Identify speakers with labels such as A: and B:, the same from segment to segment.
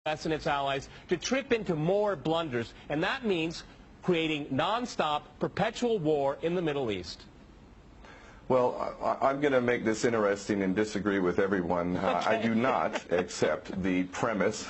A: U.S. and its allies to trip into more blunders, and that means creating non-stop, perpetual war in the Middle East.
B: Well, I'm going to make this interesting and disagree with everyone.
A: Okay.
B: I do not accept the premise,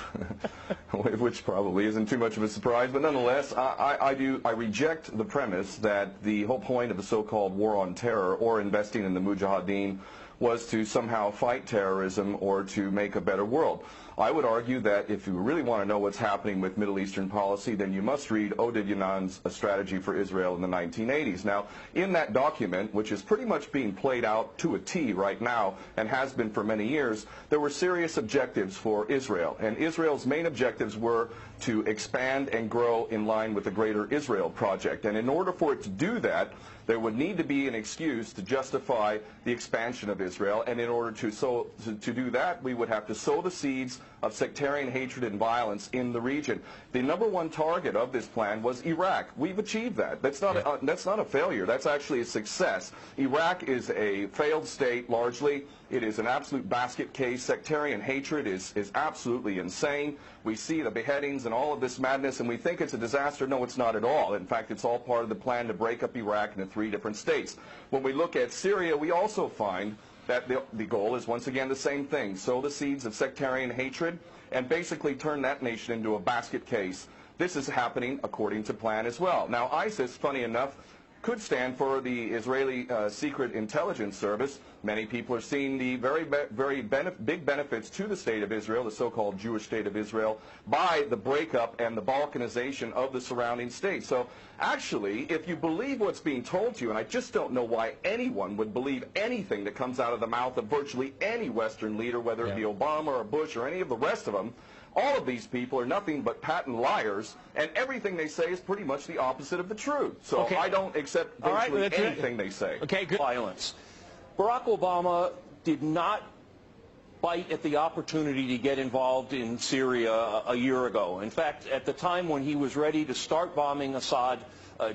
B: which probably isn't too much of a surprise, but nonetheless, I reject the premise that the whole point of the so-called war on terror or investing in the Mujahideen was to somehow fight terrorism or to make a better world. I would argue that if you really want to know what's happening with Middle Eastern policy, then you must read Oded Yanan's A Strategy for Israel in the 1980s. Now, in that document, which is pretty much being played out to a T right now and has been for many years, there were serious objectives for Israel. And Israel's main objectives were to expand and grow in line with the Greater Israel Project. And in order for it to do that, there would need to be an excuse to justify the expansion of Israel, and in order to do that, we would have to sow the seeds of sectarian hatred and violence in the region. The #1 target of this plan was Iraq. We've achieved that. That's not a failure. That's actually a success. Iraq is a failed state largely. It is an absolute basket case. Sectarian hatred is absolutely insane. We see the beheadings and all of this madness, and we think it's a disaster. No, it's not at all. In fact, it's all part of the plan to break up Iraq into 3 different states. When we look at Syria, we also find that the goal is once again the same thing: sow the seeds of sectarian hatred and basically turn that nation into a basket case. This is happening according to plan as well. Now, ISIS, funny enough, could stand for the Israeli Secret Intelligence Service. Many people are seeing the very big benefits to the state of Israel, the so-called Jewish state of Israel, by the breakup and the balkanization of the surrounding states. So actually, if you believe what's being told to you, and I just don't know why anyone would believe anything that comes out of the mouth of virtually any Western leader, whether it be Obama or Bush or any of the rest of them, all of these people are nothing but patent liars, and everything they say is pretty much the opposite of the truth. So I don't accept virtually anything they say.
C: Okay, good. Violence. Barack Obama did not bite at the opportunity to get involved in Syria a year ago. In fact, at the time when he was ready to start bombing Assad,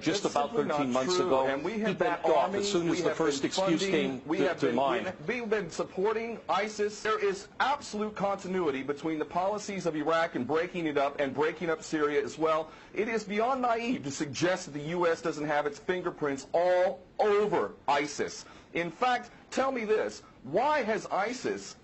C: just about 13 months ago,
B: and we
C: he
B: have
C: backed off as soon as the first excuse came to mind.
B: We've been supporting ISIS. There is absolute continuity between the policies of Iraq and breaking it up and breaking up Syria as well. It is beyond naive to suggest that the U.S. doesn't have its fingerprints all over ISIS. In fact, tell me this: why has ISIS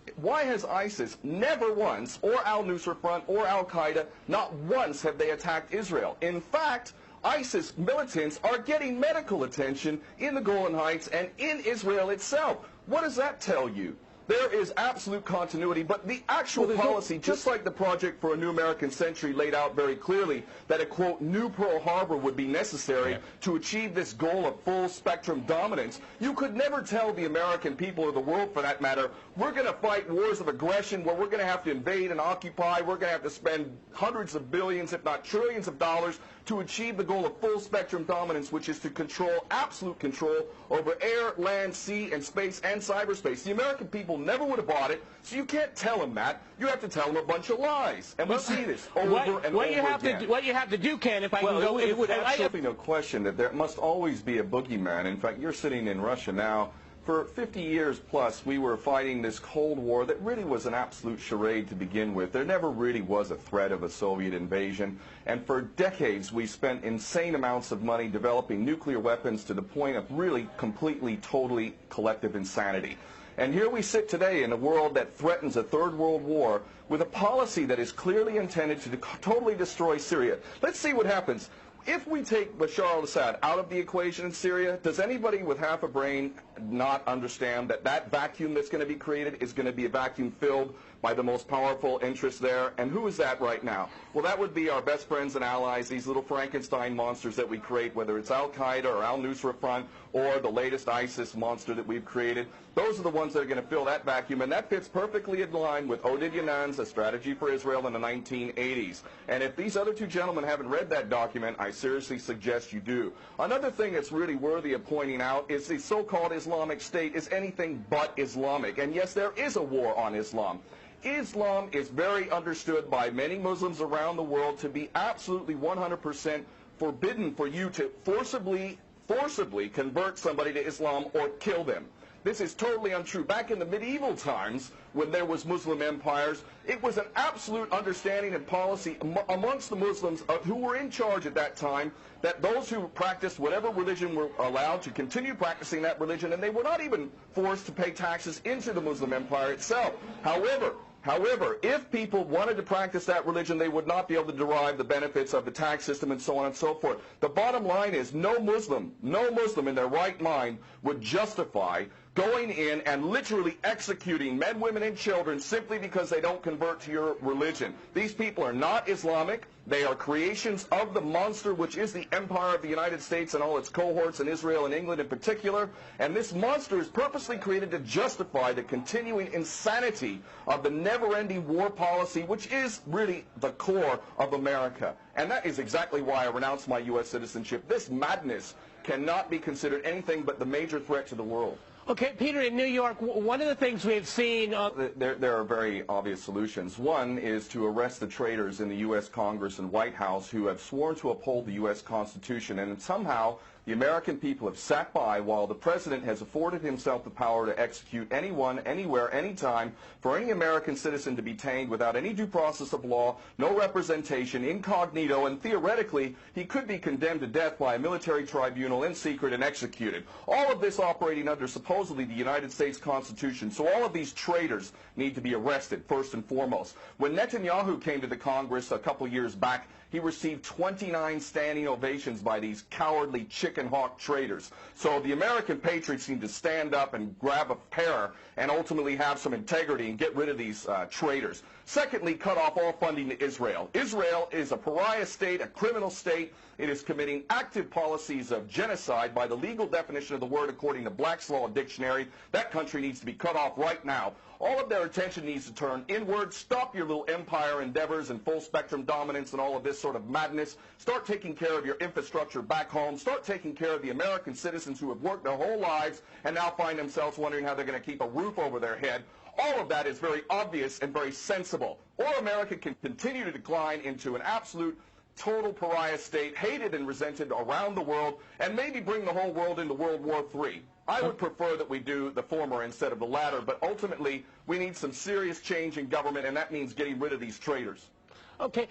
B: never once, or al-Nusra Front or al-Qaeda, not once have they attacked Israel? In fact, ISIS militants are getting medical attention in the Golan Heights and in Israel itself. What does that tell you? There is absolute continuity, but the actual policy, just like the Project for a New American Century laid out very clearly, that a, quote, new Pearl Harbor would be necessary to achieve this goal of full spectrum dominance. You could never tell the American people, or the world for that matter, we're going to fight wars of aggression where we're going to have to invade and occupy, we're going to have to spend hundreds of billions, if not trillions of dollars to achieve the goal of full spectrum dominance, which is to control, absolute control over air, land, sea, and space, and cyberspace. The American people never would have bought it, so you can't tell them that. You have to tell them a bunch of lies. And we see this over and over again.
A: What you have to do, Ken, if I can go...
B: It would absolutely no question that there must always be a boogeyman. In fact, you're sitting in Russia now. For 50 years plus, we were fighting this Cold War that really was an absolute charade to begin with. There never really was a threat of a Soviet invasion. And for decades, we spent insane amounts of money developing nuclear weapons to the point of really completely, totally collective insanity. And here we sit today in a world that threatens a third world war with a policy that is clearly intended to totally destroy Syria. Let's see what happens. If we take Bashar al-Assad out of the equation in Syria, does anybody with half a brain not understand that that vacuum that's going to be created is going to be a vacuum filled by the most powerful interests there? And who is that right now? Well, that would be our best friends and allies, these little Frankenstein monsters that we create, whether it's al-Qaeda or al-Nusra Front or the latest ISIS monster that we've created. Those are the ones that are going to fill that vacuum, and that fits perfectly in line with Oded Yanan's A Strategy for Israel in the 1980s. And if these other two gentlemen haven't read that document, I seriously suggest you do. Another thing that's really worthy of pointing out is the so-called Islamic State is anything but Islamic. And yes, there is a war on Islam. Islam is very understood by many Muslims around the world to be absolutely 100% forbidden for you to forcibly convert somebody to Islam or kill them. This is totally untrue. Back in the medieval times, when there was Muslim empires, it was an absolute understanding and policy amongst the Muslims who were in charge at that time that those who practiced whatever religion were allowed to continue practicing that religion, and they were not even forced to pay taxes into the Muslim empire itself. However, if people wanted to practice that religion, they would not be able to derive the benefits of the tax system and so on and so forth. The bottom line is no Muslim in their right mind would justify going in and literally executing men, women, and children simply because they don't convert to your religion. These people are not Islamic. They are creations of the monster, which is the empire of the United States and all its cohorts in Israel and England in particular. And this monster is purposely created to justify the continuing insanity of the never-ending war policy, which is really the core of America. And that is exactly why I renounced my U.S. citizenship. This madness cannot be considered anything but the major threat to the world.
A: Okay, Peter, in New York, one of the things we've seen...
B: There are very obvious solutions. One is to arrest the traitors in the U.S. Congress and White House who have sworn to uphold the U.S. Constitution, and somehow the American people have sat by while the President has afforded himself the power to execute anyone, anywhere, anytime, for any American citizen to be detained without any due process of law, no representation, incognito, and theoretically he could be condemned to death by a military tribunal in secret and executed. All of this operating under supposedly the United States Constitution. So all of these traitors need to be arrested, first and foremost. When Netanyahu came to the Congress a couple years back, he received 29 standing ovations by these cowardly chicken hawk traitors. So the American patriots need to stand up and grab a pair and ultimately have some integrity and get rid of these traitors. Secondly, cut off all funding to Israel. Israel is a pariah state, a criminal state. It is committing active policies of genocide by the legal definition of the word according to Black's Law Dictionary. That country needs to be cut off right now. All of their attention needs to turn inward. Stop your little empire endeavors and full spectrum dominance and all of this sort of madness. Start taking care of your infrastructure back home. Start taking care of the American citizens who have worked their whole lives and now find themselves wondering how they're going to keep a roof over their head. All of that is very obvious and very sensible. Or America can continue to decline into an absolute total pariah state, hated and resented around the world, and maybe bring the whole world into World War III. I would prefer that we do the former instead of the latter, but ultimately we need some serious change in government, and that means getting rid of these traitors.
A: Okay.